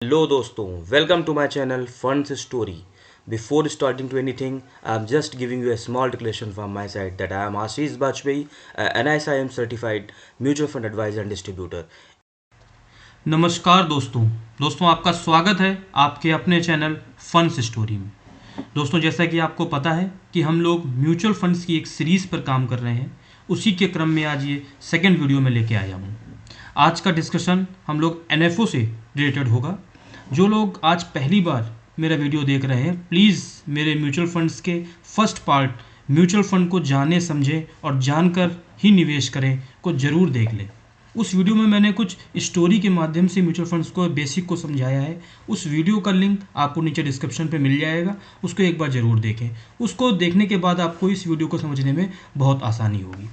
Hello दोस्तों, welcome to my channel Funds Story. Before starting to anything, I'm just giving you a small declaration from my side that I am Ashish Bajpayee, an NISIM certified mutual fund advisor and distributor. नमस्कार दोस्तों आपका स्वागत है आपके अपने channel funds story में। दोस्तों जैसा कि आपको पता है कि हम लोग म्यूचुअल फंड्स की एक सीरीज़ पर काम कर रहे हैं, उसी के क्रम में आज ये सेकंड वीडियो में लेके आया हूँ। आज का डिस्कशन हम लोग एनएफओ से रिलेटेड होगा। जो लोग आज पहली बार मेरा वीडियो देख रहे हैं, प्लीज़ मेरे म्यूचुअल फंड्स के फर्स्ट पार्ट म्यूचुअल फंड को जाने समझें और जानकर ही निवेश करें को ज़रूर देख लें। उस वीडियो में मैंने कुछ स्टोरी के माध्यम से म्यूचुअल फंड्स को बेसिक को समझाया है। उस वीडियो का लिंक आपको नीचे डिस्क्रिप्शन पे मिल जाएगा, उसको एक बार ज़रूर देखें। उसको देखने के बाद आपको इस वीडियो को समझने में बहुत आसानी होगी।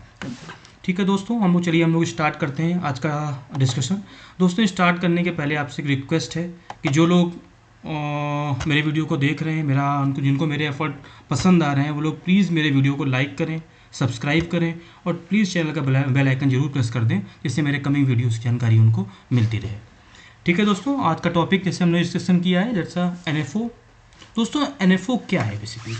ठीक है दोस्तों, हम लोग स्टार्ट करते हैं आज का डिस्कशन। दोस्तों स्टार्ट करने के पहले आपसे एक रिक्वेस्ट है कि जो लोग मेरे वीडियो को देख रहे हैं, उनको जिनको मेरे एफर्ट पसंद आ रहे हैं, वो लोग प्लीज़ मेरे वीडियो को लाइक करें, सब्सक्राइब करें और प्लीज़ चैनल का बेल आइकन जरूर प्रेस कर दें, जिससे मेरे कमिंग वीडियोस की जानकारी उनको मिलती रहे। ठीक है दोस्तों, आज का टॉपिक जैसे हमने डिस्कशन किया है दैट्स एनएफओ। दोस्तों एनएफओ क्या है basically?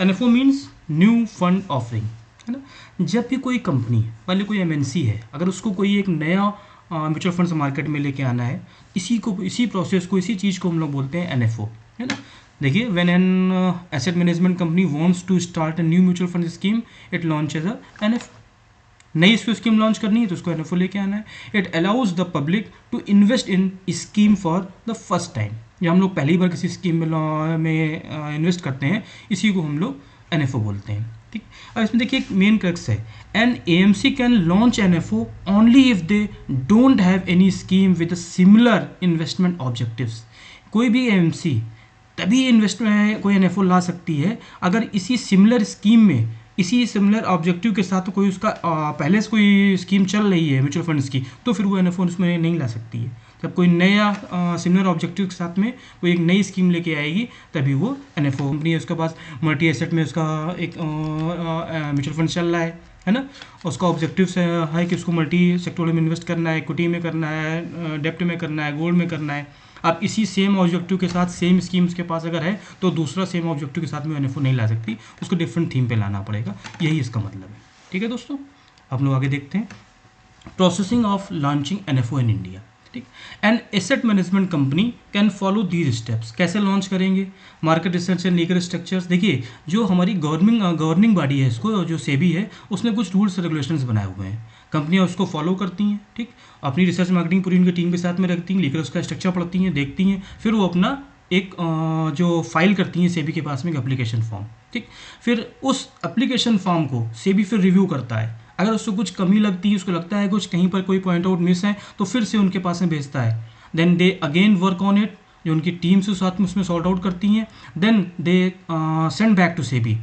NFO means new fund offering, है ना। जब भी कोई कंपनी पहले कोई एमएनसी है, अगर उसको कोई एक नया म्यूचुअल फंड्स मार्केट में लेके आना है, इसी प्रोसेस को, इसी चीज़ को हम लोग बोलते हैं एनएफओ, है ना। देखिए, when an asset management company wants to start a new mutual fund scheme, it launches a NF. नई इसको स्कीम लॉन्च करनी है तो उसको एनएफओ लेके आना है। It allows the public to invest in scheme for the first time. जब हम लोग पहली बार किसी स्कीम में इन्वेस्ट करते हैं, इसी को हम लोग एनएफओ बोलते हैं। ठीक, अब इसमें देखिए एक मेन क्रक्स है, an AMC can launch NFO only if they don't have any scheme with similar investment objectives. कोई भी एएमसी तभी इन्वेस्टमेंट कोई एनएफओ ला सकती है अगर इसी सिमिलर स्कीम में, इसी सिमिलर ऑब्जेक्टिव के साथ कोई उसका पहले से कोई स्कीम चल रही है म्यूचुअल फंड्स की, तो फिर वो एनएफओ उसमें नहीं ला सकती है। जब कोई नया सिमिलर ऑब्जेक्टिव के साथ में कोई एक नई स्कीम लेके आएगी, तभी वो एनएफओ कंपनी है, उसके पास मल्टी एसेट में उसका एक म्यूचुअल फंड चल रहा है ना। उसका ऑब्जेक्टिव है कि उसको मल्टी सेक्टोरल में इन्वेस्ट करना है, इक्विटी में करना है, डेप्ट में करना है, गोल्ड में करना है। आप इसी सेम ऑब्जेक्टिव के साथ सेम स्कीम उसके पास अगर है, तो दूसरा सेम ऑब्जेक्टिव के साथ में एनएफओ नहीं ला सकती, उसको डिफरेंट थीम पे लाना पड़ेगा। यही इसका मतलब है। ठीक है दोस्तों, आप लोग आगे देखते हैं। Processing of launching NFO in India. ठीक, and asset management company can follow these steps. कैसे लॉन्च करेंगे? Market research and legal structures. देखिए, जो हमारी गवर्निंग बॉडी है, इसको जो सेबी है, उसने कुछ रूल्स रेगुलेशंस बनाए हुए हैं, कंपनियां उसको फॉलो करती हैं। ठीक, अपनी रिसर्च मार्केटिंग पूरी उनकी टीम के साथ में रखती हैं, लीगल उसका स्ट्रक्चर पढ़ती हैं, देखती हैं, फिर वो अपना एक जो फाइल करती हैं सेबी के पास में एक एप्लीकेशन फॉर्म। ठीक, फिर उस एप्लीकेशन फॉर्म को सेबी फिर रिव्यू करता है। अगर उसको कुछ कमी लगती है, उसको लगता है कुछ कहीं पर कोई पॉइंट आउट मिस है, तो फिर से उनके पास में भेजता है। Then they again work on it, जो उनकी टीम से साथ में उसमें सॉर्ट आउट करती हैं। Then they send back to SEBI,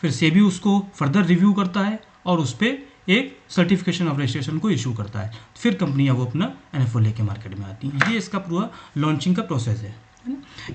फिर सेबी उसको फर्दर रिव्यू करता है और उस पर एक सर्टिफिकेशन ऑफ रजिस्ट्रेशन को इशू करता है। फिर कंपनियां वो अपना एनएफओ लेके मार्केट में आती हैं। ये इसका पूरा लॉन्चिंग का प्रोसेस है।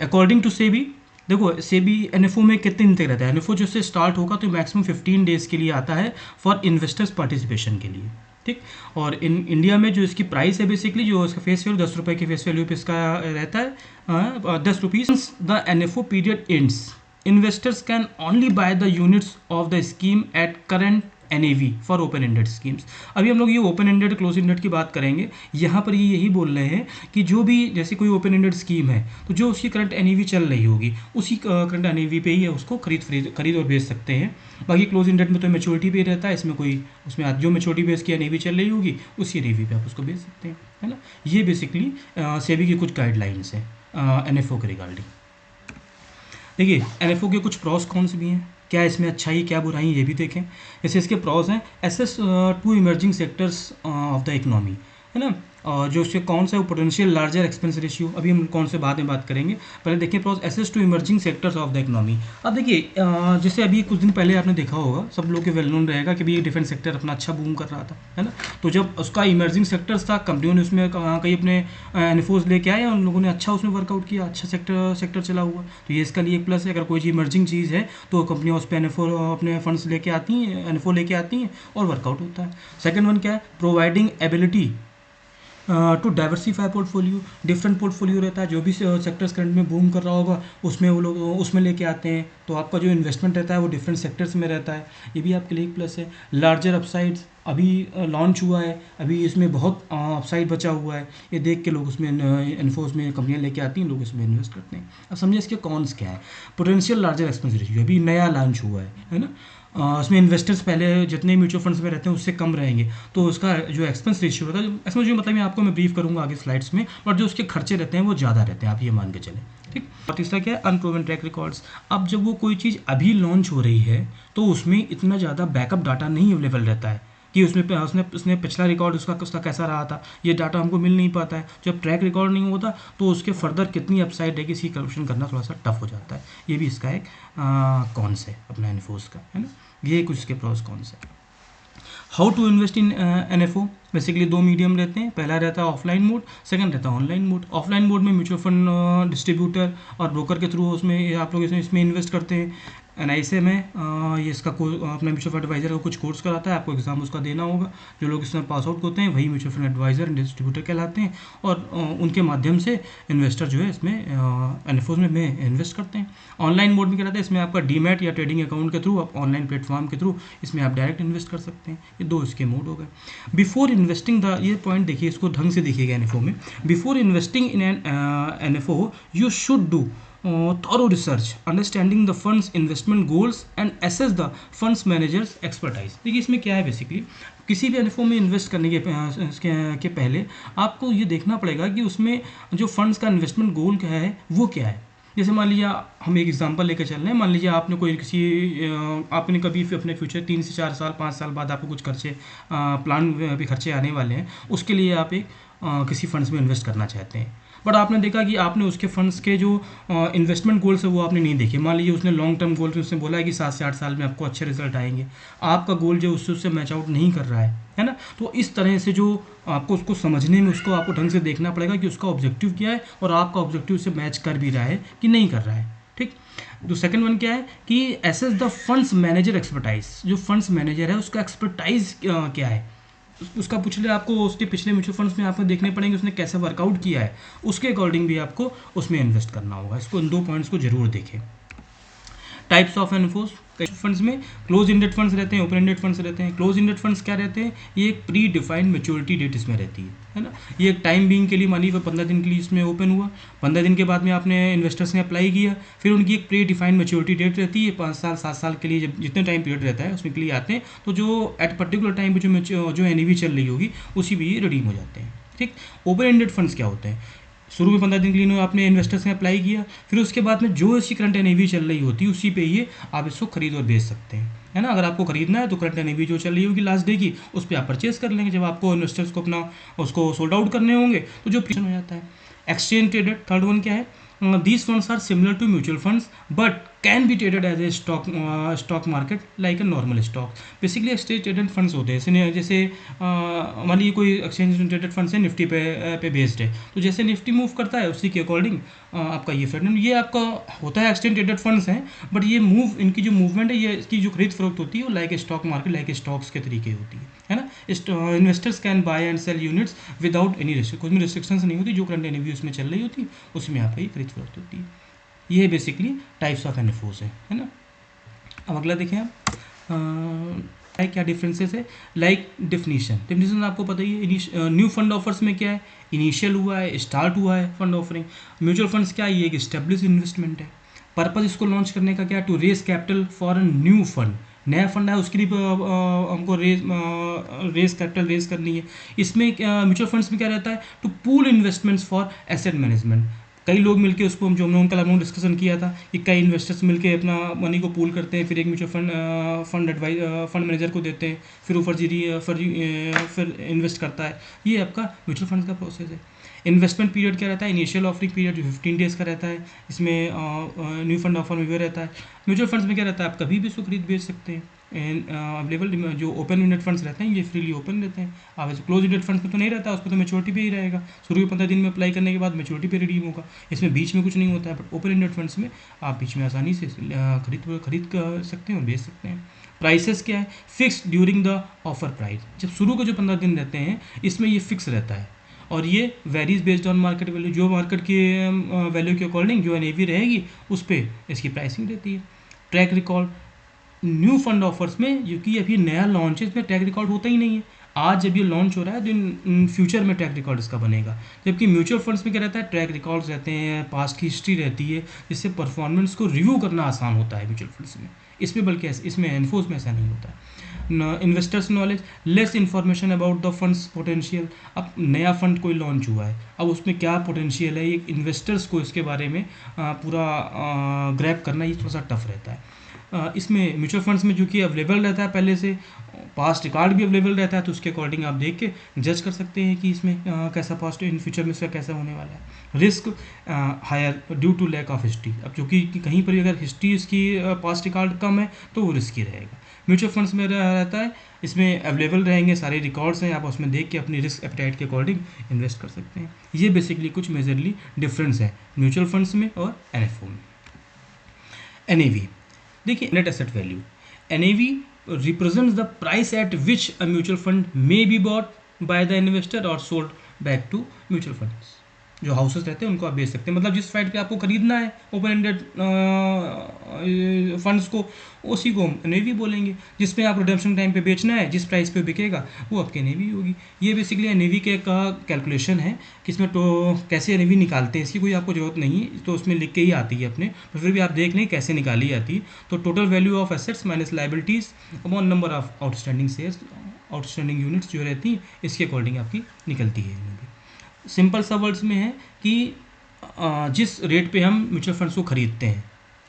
अकॉर्डिंग टू सेबी, देखो सेबी एनएफओ में कितने दिन तक रहता है? एनएफओ जो से स्टार्ट होगा तो मैक्सिमम 15 डेज़ के लिए आता है फॉर इन्वेस्टर्स पार्टिसिपेशन के लिए। ठीक, और इन इंडिया में जो इसकी प्राइस है बेसिकली, जो इसका फेस वैल्यू 10 रुपये के फेस वैल्यू पे इसका रहता है, 10 rupees. The NFO period ends, investors can only by the units of the scheme at current NAV for open ended schemes. अभी हम लोग ये ओपन एंडेड क्लोज एंडेड की बात करेंगे। यहाँ पर ये यही बोल रहे हैं कि जो भी, जैसे कोई ओपन एंडेड स्कीम है, तो जो उसकी करंट एनएवी चल रही होगी, उसी करंट एनएवी पे ही उसको खरीद और बेच सकते हैं। बाकी क्लोज एंडेड में तो मेच्योरिटी पे रहता है, इसमें कोई, उसमें जो मेच्योरिटी बेस की एनएवी चल रही होगी, उसी एनएवी पे आप उसको बेच सकते हैं, है ना। ये बेसिकली सेबी की कुछ गाइडलाइंस हैं एनएफओ के रिगार्डिंग। देखिए, एनएफओ के कुछ प्रॉस कॉन्स भी हैं, क्या इसमें अच्छाई क्या बुराई, ये भी देखें। जैसे इसके प्रॉस हैं, access to emerging sectors of the economy, है ना। और जो उसके कौन सा है, पोटेंशियल लार्जर एक्सपेंस रेशियो, अभी हम कौन से बाद में बात करेंगे। पहले देखिए pros, access to emerging sectors of the economy. अब देखिए, जैसे अभी कुछ दिन पहले आपने देखा होगा, सब लोग के वेल नोन रहेगा कि भाई डिफेंस सेक्टर अपना अच्छा बूम कर रहा था, है ना। तो जब उसका इमर्जिंग सेक्टर्स था, कंपनियों ने उसमें कई अपने एनएफओज लेके आए, उन लोगों ने अच्छा उसमें वर्कआउट किया, अच्छा सेक्टर चला हुआ। तो ये इसका लिए एक प्लस है। अगर कोई इमर्जिंग चीज़ है तो कंपनियाँ उस पर एनएफओ अपने फंड्स लेके आती हैं, एनएफओ लेके आती हैं और वर्कआउट होता है। सेकेंड वन क्या है, providing ability to diversify portfolio, different portfolio रहता है, जो भी सेक्टर्स करंट में बूम कर रहा होगा उसमें वो लोग उसमें लेके आते हैं, तो आपका जो इन्वेस्टमेंट रहता है वो डिफरेंट सेक्टर्स में रहता है, ये भी आपके लिए एक प्लस है। लार्जर अपसाइड्स, अभी लॉन्च हुआ है, अभी इसमें बहुत अपसाइड बचा हुआ है, ये देख के लोग उसमें इन्फोस में कंपनियां लेके आती हैं, लोग इसमें इन्वेस्ट करते हैं। अब समझिए इसके कॉन्स क्या है। पोटेंशियल लार्जर एक्सपेंस रेशियो, अभी नया लॉन्च हुआ है ना, उसमें इन्वेस्टर्स पहले जितने म्यूचुअल फंड्स में रहते हैं उससे कम रहेंगे, तो उसका जो एक्सपेंस रेशियो होता है, एक्सपेंस रेशियो मतलब मैं ब्रीफ करूंगा आगे स्लाइड्स में, बट जो उसके खर्चे रहते हैं वो ज़्यादा रहते हैं, आप ये मान के चलें, ठीक। और तीसरा क्या है, अनप्रूवन ट्रैक रिकॉर्ड्स। अब जब वो कोई चीज़ अभी लॉन्च हो रही है तो उसमें इतना ज़्यादा बैकअप डाटा नहीं अवेलेबल रहता है कि उसने पिछला रिकॉर्ड उसका कैसा रहा था, ये डाटा हमको मिल नहीं पाता है। जब ट्रैक रिकॉर्ड नहीं होता तो उसके फर्दर कितनी अपसाइड रहेगी इसकी कैलकुलेशन करना थोड़ा सा टफ हो जाता है। ये भी इसका एक कॉन्स है अपना इन्फोर्स का, है ना। ये कुछ इसके प्रोस कॉन्स है। How to invest in NFO, basically दो मीडियम रहते हैं, पहला रहता है ऑफलाइन मोड, सेकंड रहता है ऑनलाइन मोड। ऑफलाइन मोड में म्यूचुअल फंड डिस्ट्रीब्यूटर और ब्रोकर के थ्रू उसमें आप लोग इसमें इन्वेस्ट करते हैं। NISA में ये इसका अपना म्यूचुअल फंड एडवाइजर का कुछ कोर्स कराता है, आपको एग्जाम उसका देना होगा। जो लोग इसमें पास आउट होते हैं वही mutual fund advisor and distributor कहलाते हैं, और उनके माध्यम से इन्वेस्टर जो है इसमें NFOs में इन्वेस्ट करते हैं। ऑनलाइन मोड में क्या रहता है, इसमें आपका डीमैट या ट्रेडिंग अकाउंट के थ्रू, आप ऑनलाइन प्लेटफॉर्म के थ्रू इसमें आप डायरेक्ट इन्वेस्ट कर सकते हैं। ये दो इसके मोड हो गए। बिफोर इन्वेस्टिंग ये पॉइंट देखिए, इसको ढंग से देखिएगा NFO में। Before investing in an NFO you should do thorough research, understanding the fund's investment goals and assess the funds manager's expertise। देखिए इसमें क्या है, बेसिकली किसी भी NFO में इन्वेस्ट करने के पहले आपको ये देखना पड़ेगा कि उसमें जो फंड्स का इन्वेस्टमेंट गोल क्या है, वो क्या है। जैसे मान लीजिए हम एक एग्जांपल लेकर चल रहे हैं, मान लीजिए आपने कभी अपने फ्यूचर 3 से 4 साल 5 साल बाद आपको कुछ खर्चे प्लान पे खर्चे आने वाले हैं, उसके लिए आप एक किसी फंड्स में इन्वेस्ट करना चाहते हैं, बट आपने देखा कि आपने उसके फंड्स के जो इन्वेस्टमेंट गोल्स है वो आपने नहीं देखे। मान लीजिए उसने लॉन्ग टर्म गोल उसने बोला है कि 7 से 8 साल में आपको अच्छे रिजल्ट आएंगे, आपका गोल जो उससे मैच आउट नहीं कर रहा है ना। तो इस तरह से जो आपको उसको समझने में उसको आपको ढंग से देखना पड़ेगा कि उसका ऑब्जेक्टिव क्या है और आपका ऑब्जेक्टिव से मैच कर भी रहा है कि नहीं कर रहा है, ठीक। तो सेकंड वन क्या है कि access the funds manager expertise, जो फंड्स मैनेजर है उसका एक्सपर्टाइज क्या है, उसका आपको उसके पिछले म्यूचुअल फंड्स में आपको देखने पड़ेंगे उसने कैसे वर्कआउट किया है, उसके अकॉर्डिंग भी आपको उसमें इन्वेस्ट करना होगा। इसको इन दो पॉइंट्स को जरूर देखें। टाइप्स ऑफ एनफोस, फंड्स में क्लोज इंडेड फंड्स रहते हैं, ओपन इंडेड फंड्स रहते हैं। क्लोज इंडेड फंड्स क्या रहते हैं, ये एक प्री डिफाइंड मेच्योरिटी डेट इसमें रहती है ना। ये एक टाइम बीइंग के लिए, मानिए 15 दिन के लिए इसमें ओपन हुआ, 15 दिन के बाद में आपने इन्वेस्टर्स ने अप्लाई किया, फिर उनकी एक प्री डिफाइंड मेच्योरिटी डेट रहती है, 5 साल 7 साल के लिए जब जितने टाइम पीरियड रहता है उसमें के लिए आते हैं। तो जो एट पर्टिकुलर टाइम पर जो NAV चल रही होगी उसी भी रिडीम हो जाते हैं, ठीक। ओपन एंडेड फंड्स क्या होते हैं, शुरू में 15 दिन के लिए आपने इन्वेस्टर्स ने अप्लाई किया, फिर उसके बाद में जो इसकी करंट NAV चल रही होती है उसी पे ये आप इसको खरीद और बेच सकते हैं, है ना। अगर आपको खरीदना है तो करंट NAV जो चल रही होगी लास्ट डे की उस पर आप परचेज कर लेंगे। जब आपको इन्वेस्टर्स को अपना उसको सोल्ड आउट करने होंगे तो जो प्रीशन हो जाता है। एक्सचेंज ट्रेडेड, थर्ड वन क्या है, these funds are similar to mutual funds but can be traded as a stock market like a normal stock. Basically exchange traded funds होते हैं, जैसे मान लीजिए कोई एक्सचेंज ट्रेडेड फंड्स है निफ्टी पे बेस्ड है, तो जैसे निफ्टी मूव करता है उसी के अकॉर्डिंग आपका ये फंड, ये आपका होता है एक्सचेंज ट्रेडेड फंड्स हैं, बट ये इनकी जो मूवमेंट है, ये इसकी जो खरीद फरोख्त होती है वो like stock market, like stocks के तरीके होती है ना। Investors can buy and sell units without any restriction, कुछ भी रिस्ट्रिक्शंस नहीं होती, जो करंट NAV उसमें चल रही होती है उसमें आपकी खरीद फरोख्त होती है। ये बेसिकली टाइप्स ऑफ NFOs है ना। अब अगला देखें आप, क्या डिफरेंसेस है, लाइक डिफिनीशन आपको पता ही है। न्यू फंड ऑफर्स में क्या है, इनिशियल हुआ है, स्टार्ट हुआ है फंड ऑफरिंग। म्यूचुअल फंड्स क्या है, ये एक एस्टेब्लिश इन्वेस्टमेंट है। पर्पज इसको लॉन्च करने का क्या है, to raise capital for a new fund, नया फंड है उसके लिए हमको रेज कैपिटल रेज करनी है। इसमें म्यूचुअल फंड्स में क्या रहता है, to pool investments for asset management. कई लोग मिलकर उसको जो हमने उनका हमने डिस्कशन किया था कि कई इन्वेस्टर्स मिलकर अपना मनी को पूल करते हैं, फिर एक म्यूचुअल फंड मैनेजर को देते हैं, फिर ऊपर फिर इन्वेस्ट करता है। ये आपका म्यूचुअल फंड का प्रोसेस है। इन्वेस्टमेंट पीरियड क्या रहता है, इनिशियल ऑफरिंग पीरियड जो 15 डेज़ का रहता है, इसमें न्यू फंड ऑफर में भी रहता है। म्यूचुअल फंड्स में क्या रहता है, आप कभी भी इसको खरीद बेच सकते हैं। अवेलेबल जो ओपन यूनिट फंड्स रहते हैं ये फ्रीली ओपन रहते हैं। आप ऐसे क्लोज यूनिट फंड्स में तो नहीं रहता, उसमें तो मैच्योरिटी पे ही रहेगा, शुरू के 15 दिन में अप्लाई करने के बाद मैच्योरिटी पे रिडीम होगा, इसमें बीच में कुछ नहीं होता है। बट ओपन यूनिट फंड्स में आप बीच में आसानी से खरीद कर सकते हैं और बेच सकते हैं। प्राइसेस क्या है, fix during the offer price, जब शुरू के जो 15 दिन रहते हैं इसमें ये फिक्स रहता है, और ये varies based on market value, जो मार्केट की वैल्यू के अकॉर्डिंग जो NAV रहेगी उस पर इसकी प्राइसिंग रहती है। Track record, new fund offers में, जो कि अभी नया लॉन्च है, इसमें ट्रैक रिकॉर्ड होता ही नहीं है। आज जब ये लॉन्च हो रहा है तो इन फ्यूचर में ट्रैक रिकॉर्ड इसका बनेगा। जबकि म्यूचुअल फंड्स में क्या रहता है, ट्रैक रिकॉर्ड्स रहते हैं, पास्ट की हिस्ट्री रहती है, जिससे परफॉर्मेंस को रिव्यू करना आसान होता है म्यूचुअल फंड्स में। इसमें बल्कि इसमें एनफोर्स में ऐसा नहीं होता है। Investors knowledge, less information about the funds potential. अब नया फंड कोई लॉन्च हुआ है, अब उसमें क्या पोटेंशियल है, ये इन्वेस्टर्स को इसके बारे में पूरा ग्रैब करना ये थोड़ा सा टफ रहता है। इसमें म्यूचुअल फंड्स में जो कि अवेलेबल रहता है पहले से, पास्ट रिकॉर्ड भी अवेलेबल रहता है, तो उसके अकॉर्डिंग आप देख के जज कर सकते हैं कि इसमें कैसा पास्ट इन फ्यूचर में इसका कैसा होने वाला है। Risk higher due to lack of history. अब क्योंकि कहीं पर भी अगर हिस्ट्री इसकी पास्ट रिकॉर्ड कम है तो वो रिस्की रहेगा। म्यूचुअल फंड्स में रहता है, इसमें अवेलेबल रहेंगे सारे रिकॉर्ड्स हैं, आप उसमें देख के अपनी रिस्क एपेटाइट के अकॉर्डिंग इन्वेस्ट कर सकते हैं। ये बेसिकली कुछ मेजरली डिफरेंस है म्यूचुअल फंड्स में और NFO में। NAV देखिए, net asset value. NAV represents the price at which a mutual fund may be bought by the investor or sold back to mutual funds। जो houses रहते हैं उनको आप बेच सकते हैं, मतलब जिस फाइट पे आपको खरीदना है ओपन एंडेड फंड्स को, उसी को हम NAV बोलेंगे। जिसमें आप रिडेम्पशन टाइम पे बेचना है, जिस प्राइस पे बिकेगा वो आपकी NAV होगी। ये बेसिकली NAV के का कैलकुलेशन है कि इसमें तो कैसे NAV निकालते हैं, इसकी कोई आपको जरूरत नहीं है, तो उसमें लिख के ही आती है अपने, तो फिर भी आप देख लें कैसे निकाली जाती है। तो total value of assets minus liabilities upon number of outstanding shares, outstanding units जो रहती हैं, इसके अकॉर्डिंग आपकी निकलती है NAV। सिंपल सा वर्ड्स में है कि जिस रेट पे हम म्यूचुअल फंड्स को खरीदते हैं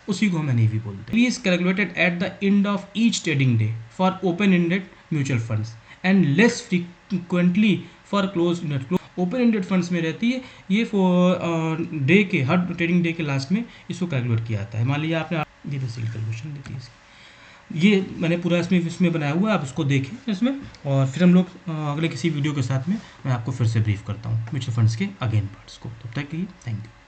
उसी को हम NAV बोलते हैं। Is calculated at the end of each trading day for open ended mutual funds and less frequently for close ended. Open ended funds में रहती है ये, फॉर डे के हर ट्रेडिंग डे के लास्ट में इसको कैलकुलेट किया जाता है। मान लीजिए आपने ये बेसिकली कैलकुलेशन देती है इसकी, ये मैंने पूरा इसमें बनाया हुआ है, आप इसको देखें इसमें, और फिर हम लोग अगले किसी वीडियो के साथ में मैं आपको फिर से ब्रीफ करता हूँ म्यूचुअल फंड्स के अगेन पार्ट्स को। तब तक के लिए थैंक यू।